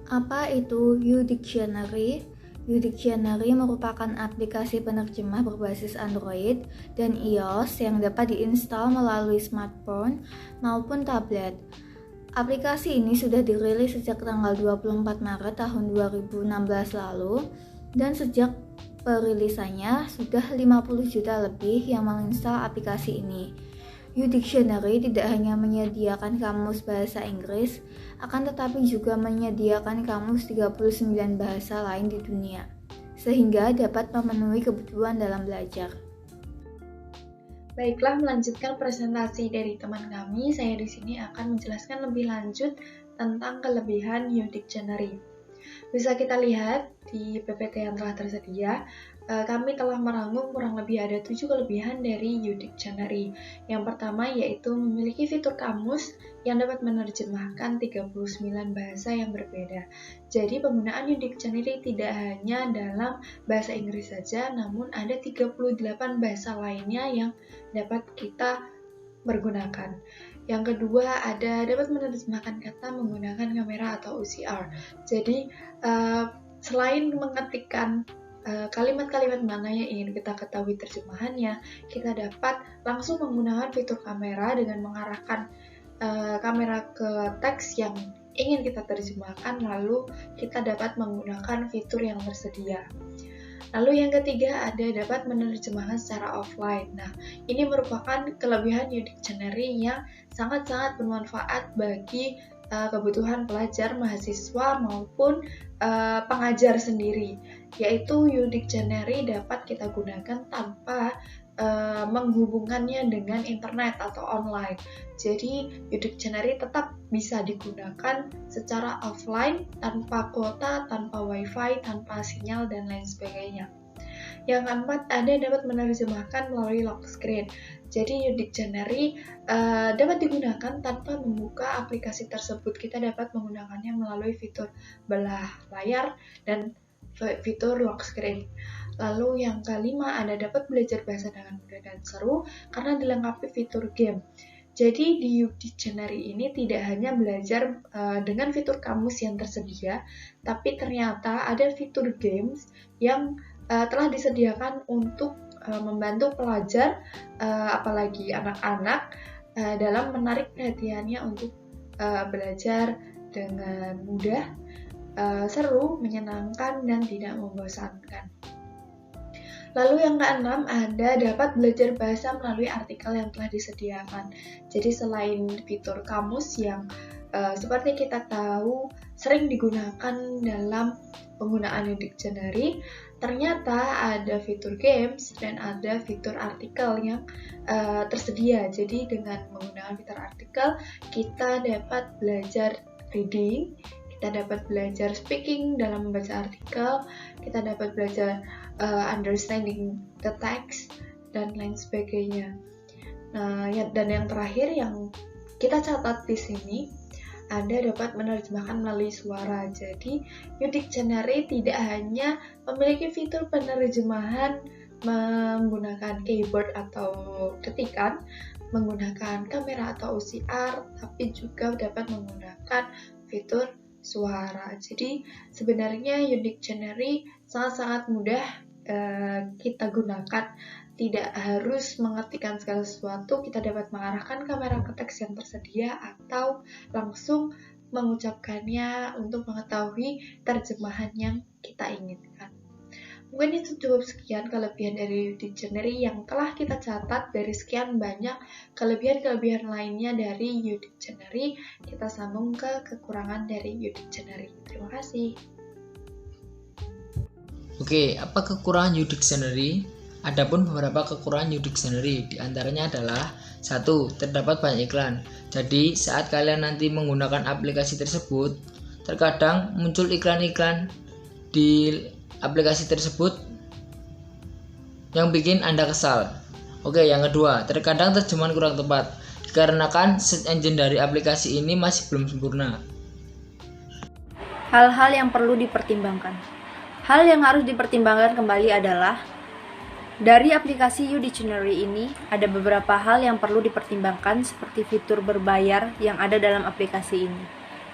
Apa itu YouDictionary? YouDictionary merupakan aplikasi penerjemah berbasis Android dan iOS yang dapat diinstal melalui smartphone maupun tablet. Aplikasi ini sudah dirilis sejak tanggal 24 Maret tahun 2016 lalu dan sejak perilisannya sudah 50 juta lebih yang menginstal aplikasi ini. YouDictionary tidak hanya menyediakan kamus bahasa Inggris, akan tetapi juga menyediakan kamus 39 bahasa lain di dunia, sehingga dapat memenuhi kebutuhan dalam belajar. Baiklah, melanjutkan presentasi dari teman kami, saya di sini akan menjelaskan lebih lanjut tentang kelebihan YouDictionary. Bisa kita lihat di PPT yang telah tersedia, kami telah merangkum kurang lebih ada 7 kelebihan dari YouDictionary. Yang pertama yaitu memiliki fitur kamus yang dapat menerjemahkan 39 bahasa yang berbeda. Jadi penggunaan YouDictionary tidak hanya dalam bahasa Inggris saja, namun ada 38 bahasa lainnya yang dapat kita pergunakan. Yang kedua ada dapat menerjemahkan kata menggunakan kamera atau OCR. Jadi selain mengetikkan kalimat-kalimat mana yang ingin kita ketahui terjemahannya, kita dapat langsung menggunakan fitur kamera dengan mengarahkan kamera ke teks yang ingin kita terjemahkan, lalu kita dapat menggunakan fitur yang tersedia. Lalu yang ketiga ada dapat menerjemahkan secara offline. Nah, ini merupakan kelebihan YouDictionary yang sangat-sangat bermanfaat bagi kebutuhan pelajar, mahasiswa maupun pengajar sendiri. Yaitu YouDictionary dapat kita gunakan tanpa menghubungkannya dengan internet atau online. Jadi YouDictionary tetap bisa digunakan secara offline tanpa kuota, tanpa wifi, tanpa sinyal dan lain sebagainya. Yang keempat, ada dapat menerjemahkan melalui lock screen. Jadi YouDictionary dapat digunakan tanpa membuka aplikasi tersebut. Kita dapat menggunakannya melalui fitur belah layar dan fitur lock screen. Lalu yang kelima, Anda dapat belajar bahasa dengan mudah dan seru karena dilengkapi fitur game. Jadi di YouDictionary ini tidak hanya belajar dengan fitur kamus yang tersedia, tapi ternyata ada fitur games yang telah disediakan untuk membantu pelajar, apalagi anak-anak, dalam menarik perhatiannya untuk belajar dengan mudah, seru, menyenangkan, dan tidak membosankan. Lalu yang keenam, Anda dapat belajar bahasa melalui artikel yang telah disediakan. Jadi selain fitur kamus yang seperti kita tahu sering digunakan dalam penggunaan YouDictionary, ternyata ada fitur games dan ada fitur artikel yang tersedia. Jadi dengan menggunakan fitur artikel, kita dapat belajar reading, kita dapat belajar speaking dalam membaca artikel, kita dapat belajar understanding the text, dan lain sebagainya. Nah, dan yang terakhir yang kita catat di sini, Anda dapat menerjemahkan melalui suara. Jadi, YouDictionary tidak hanya memiliki fitur penerjemahan menggunakan keyboard atau ketikan, menggunakan kamera atau OCR, tapi juga dapat menggunakan fitur suara. Jadi sebenarnya YouDictionary sangat-sangat mudah kita gunakan. Tidak harus mengetikkan segala sesuatu, kita dapat mengarahkan kamera ke teks yang tersedia atau langsung mengucapkannya untuk mengetahui terjemahan yang kita inginkan. Mungkin itu cukup sekian kelebihan dari YouDictionary yang telah kita catat dari sekian banyak kelebihan-kelebihan lainnya dari YouDictionary. Kita sambung ke kekurangan dari YouDictionary. Terima kasih. Oke, apa kekurangan YouDictionary? Adapun beberapa kekurangan YouDictionary, diantaranya adalah 1. Terdapat banyak iklan. Jadi saat kalian nanti menggunakan aplikasi tersebut, terkadang muncul iklan-iklan di aplikasi tersebut yang bikin Anda kesal. Oke, yang kedua, terkadang terjemahan kurang tepat dikarenakan search engine dari aplikasi ini masih belum sempurna. Hal-hal yang perlu dipertimbangkan. Hal yang harus dipertimbangkan kembali adalah dari aplikasi YouDictionary ini ada beberapa hal yang perlu dipertimbangkan seperti fitur berbayar yang ada dalam aplikasi ini.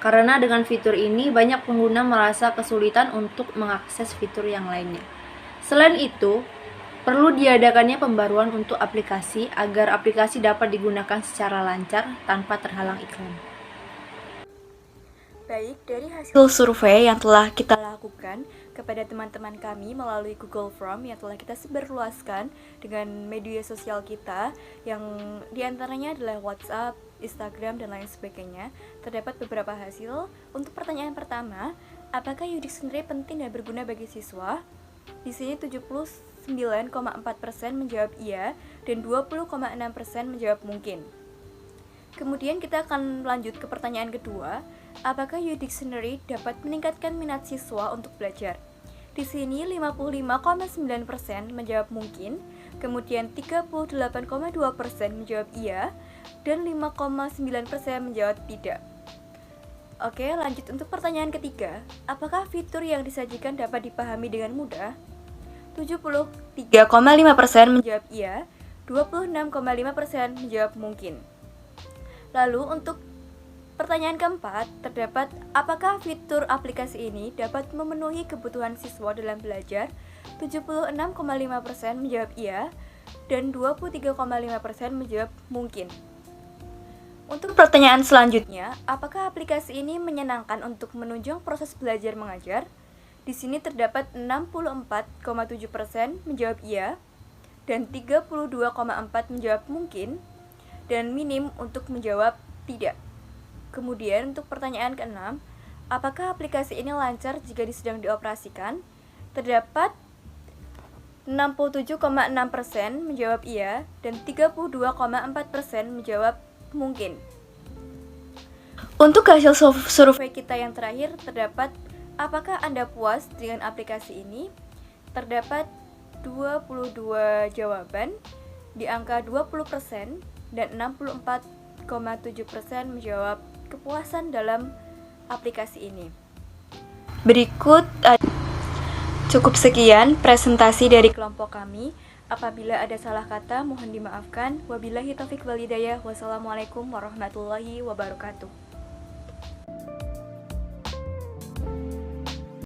karena dengan fitur ini banyak pengguna merasa kesulitan untuk mengakses fitur yang lainnya. Selain itu, perlu diadakannya pembaruan untuk aplikasi agar aplikasi dapat digunakan secara lancar tanpa terhalang iklan. Baik, dari hasil survei yang telah kita lakukan kepada teman-teman kami melalui Google Form yang telah kita sebarluaskan dengan media sosial kita, yang diantaranya adalah WhatsApp, Instagram, dan lain sebagainya, terdapat beberapa hasil. Untuk pertanyaan pertama, apakah UX Dictionary penting dan berguna bagi siswa? Di sini 79,4% menjawab iya dan 20,6% menjawab mungkin. Kemudian kita akan lanjut ke pertanyaan kedua, apakah UX Dictionary dapat meningkatkan minat siswa untuk belajar? Di sini 55,9% menjawab mungkin, kemudian 38,2% menjawab iya, dan 5,9% menjawab tidak. Oke, lanjut untuk pertanyaan ketiga, apakah fitur yang disajikan dapat dipahami dengan mudah? 73,5% menjawab iya, 26,5% menjawab mungkin. Lalu untuk pertanyaan keempat, terdapat apakah fitur aplikasi ini dapat memenuhi kebutuhan siswa dalam belajar? 76,5% menjawab iya dan 23,5% menjawab mungkin. Untuk pertanyaan selanjutnya, apakah aplikasi ini menyenangkan untuk menunjang proses belajar mengajar? Di sini terdapat 64,7% menjawab iya dan 32,4% menjawab mungkin dan minim untuk menjawab tidak. Kemudian untuk pertanyaan keenam, apakah aplikasi ini lancar jika sedang dioperasikan? Terdapat 67,6% menjawab iya dan 32,4% menjawab mungkin. Untuk hasil survei kita yang terakhir, terdapat apakah Anda puas dengan aplikasi ini? Terdapat 22 jawaban di angka 20% dan 64,7% menjawab kepuasan dalam aplikasi ini. Berikut cukup sekian presentasi dari kelompok kami. Apabila ada salah kata mohon dimaafkan. Wabillahi taufik wal hidayah. Wassalamualaikum warahmatullahi wabarakatuh.